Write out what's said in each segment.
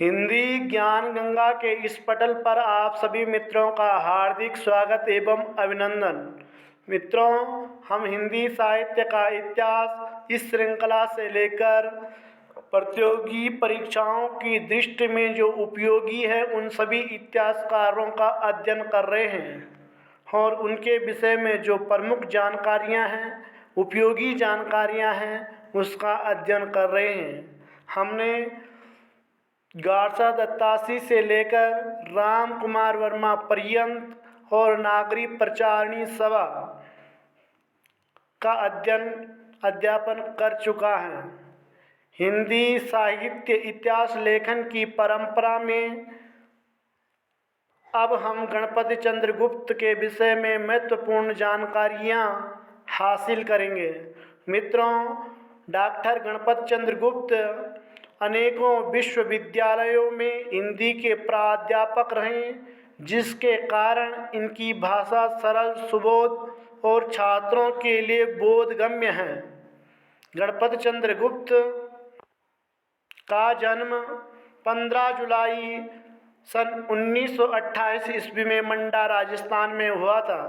हिंदी ज्ञान गंगा के इस पटल पर आप सभी मित्रों का हार्दिक स्वागत एवं अभिनंदन। मित्रों, हम हिंदी साहित्य का इतिहास इस श्रृंखला से लेकर प्रतियोगी परीक्षाओं की दृष्टि में जो उपयोगी है उन सभी इतिहासकारों का अध्ययन कर रहे हैं और उनके विषय में जो प्रमुख जानकारियां हैं, उपयोगी जानकारियां हैं, उसका अध्ययन कर रहे हैं। हमने गारसा दत्तासी से लेकर राम कुमार वर्मा पर्यंत और नागरी प्रचारणी सभा का अध्यापन कर चुका है। हिंदी साहित्य इतिहास लेखन की परंपरा में अब हम गणपति चंद्र गुप्त के विषय में महत्वपूर्ण जानकारियां हासिल करेंगे। मित्रों, डॉक्टर गणपति चंद्र गुप्त अनेकों विश्वविद्यालयों में हिंदी के प्राध्यापक रहे, जिसके कारण इनकी भाषा सरल, सुबोध और छात्रों के लिए बोधगम्य है। गणपति चंद्र गुप्त का जन्म 15 जुलाई सन 1928 ईस्वी में मंडा, राजस्थान में हुआ था।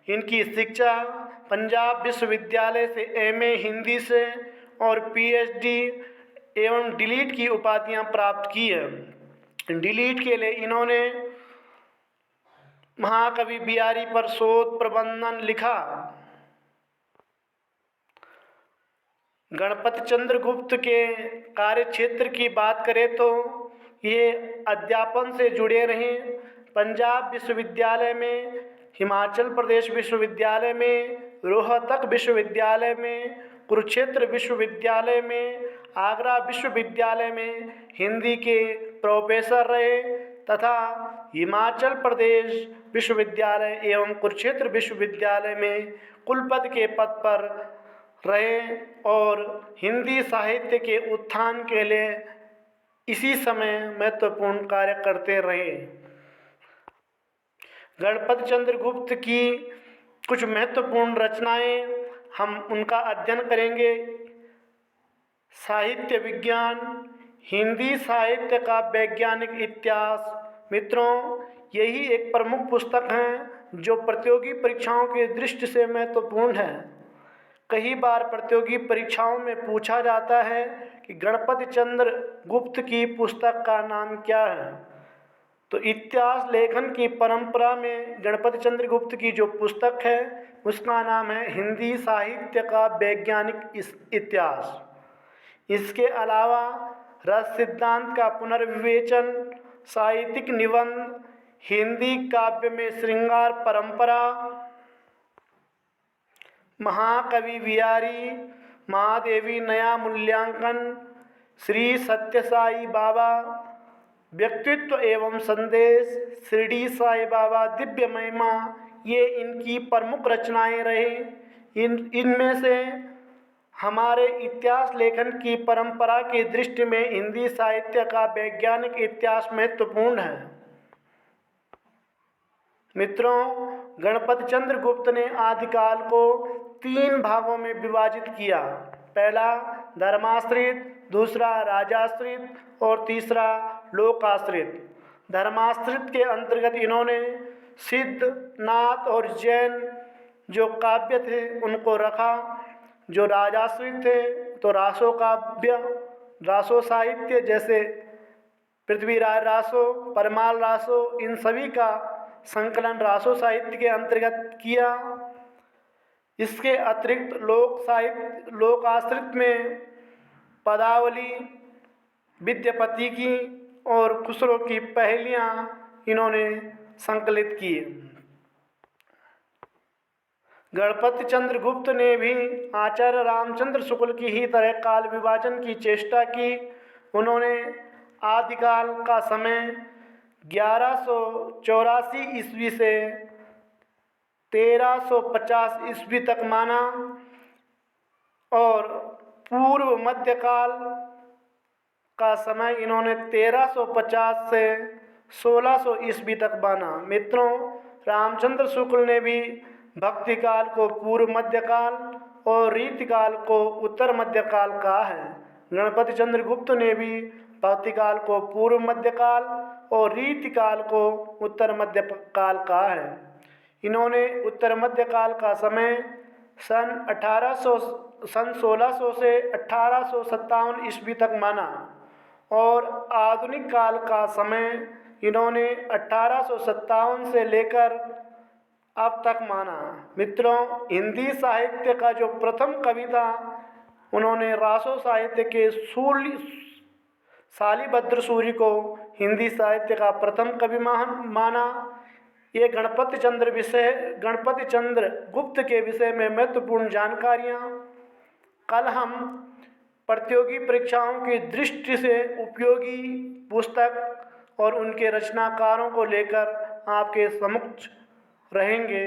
इनकी शिक्षा पंजाब विश्वविद्यालय से एमए हिंदी से और पीएचडी एवं डीलिट की उपाधियां प्राप्त की है। डीलिट के लिए इन्होंने महाकवि बिहारी पर शोध प्रबंधन लिखा। गणपति चंद्र गुप्त के कार्यक्षेत्र की बात करें तो ये अध्यापन से जुड़े रहे। पंजाब विश्वविद्यालय में, हिमाचल प्रदेश विश्वविद्यालय में, रोहतक विश्वविद्यालय में, कुरुक्षेत्र विश्वविद्यालय में, आगरा विश्वविद्यालय में हिंदी के प्रोफेसर रहे तथा हिमाचल प्रदेश विश्वविद्यालय एवं कुरुक्षेत्र विश्वविद्यालय में कुलपति के पद पर रहे और हिंदी साहित्य के उत्थान के लिए इसी समय महत्वपूर्ण कार्य करते रहे। गणपति चंद्र गुप्त की कुछ महत्वपूर्ण रचनाएं, हम उनका अध्ययन करेंगे। साहित्य विज्ञान, हिंदी साहित्य का वैज्ञानिक इतिहास। मित्रों, यही एक प्रमुख पुस्तक है जो प्रतियोगी परीक्षाओं की दृष्टि से महत्वपूर्ण है। कई बार प्रतियोगी परीक्षाओं में पूछा जाता है कि गणपति चंद्र गुप्त की पुस्तक का नाम क्या है। तो इतिहास लेखन की परंपरा में गणपति चंद्र गुप्त की जो पुस्तक है उसका नाम है हिंदी साहित्य का वैज्ञानिक इतिहास। इसके अलावा रस सिद्धांत का पुनर्विवेचन, साहित्यिक निबंध, हिंदी काव्य में श्रृंगार परंपरा, महाकवि बिहारी, महादेवी नया मूल्यांकन, श्री सत्य साई बाबा, व्यक्तित्व एवं संदेश, शिरडी साई बाबा, दिव्य महिमा, ये इनकी प्रमुख रचनाएं रहे। इनमें से हमारे इतिहास लेखन की परंपरा की दृष्टि में हिंदी साहित्य का वैज्ञानिक इतिहास महत्वपूर्ण है। मित्रों, गणपति चंद्र गुप्त ने आदिकाल को 3 भागों में विभाजित किया। पहला धर्माश्रित, दूसरा राजाश्रित और तीसरा लोकाश्रित। धर्माश्रित के अंतर्गत इन्होंने सिद्ध, नाथ और जैन जो काव्य थे उनको रखा। जो राजाश्रित थे तो रासो काव्य, रासो साहित्य जैसे पृथ्वीराज रासो, परमाल रासो, इन सभी का संकलन रासो साहित्य के अंतर्गत किया। इसके अतिरिक्त लोक आश्रित में पदावली, विद्यापति की और खुसरो की पहेलियाँ इन्होंने संकलित की। गणपति चंद्र गुप्त ने भी आचार्य रामचंद्र शुक्ल की ही तरह काल विभाजन की चेष्टा की। उन्होंने आदिकाल का समय 1184 ईस्वी से 1350 ईस्वी तक माना और पूर्व मध्यकाल का समय इन्होंने 1350 से 1600 ईस्वी तक माना। मित्रों, रामचंद्र शुक्ल ने भी भक्ति काल को पूर्व मध्यकाल और रीतिकाल को उत्तर मध्यकाल कहा है। गणपति चंद्र गुप्त ने भी भक्तिकाल को पूर्व मध्यकाल और रीतिकाल को उत्तर मध्यकाल कहा है। इन्होंने उत्तर मध्यकाल का समय सन 1600 से 1857 ईस्वी तक माना और आधुनिक काल का समय इन्होंने 1857 से लेकर अब तक माना। मित्रों, हिंदी साहित्य का जो प्रथम कवि था उन्होंने रासो साहित्य के शालिभद्र सूरि को हिंदी साहित्य का प्रथम कवि माना। ये गणपति चंद्र गुप्त के विषय में महत्वपूर्ण जानकारियाँ कल हम प्रतियोगी परीक्षाओं की दृष्टि से उपयोगी पुस्तक और उनके रचनाकारों को लेकर आपके समक्ष रहेंगे।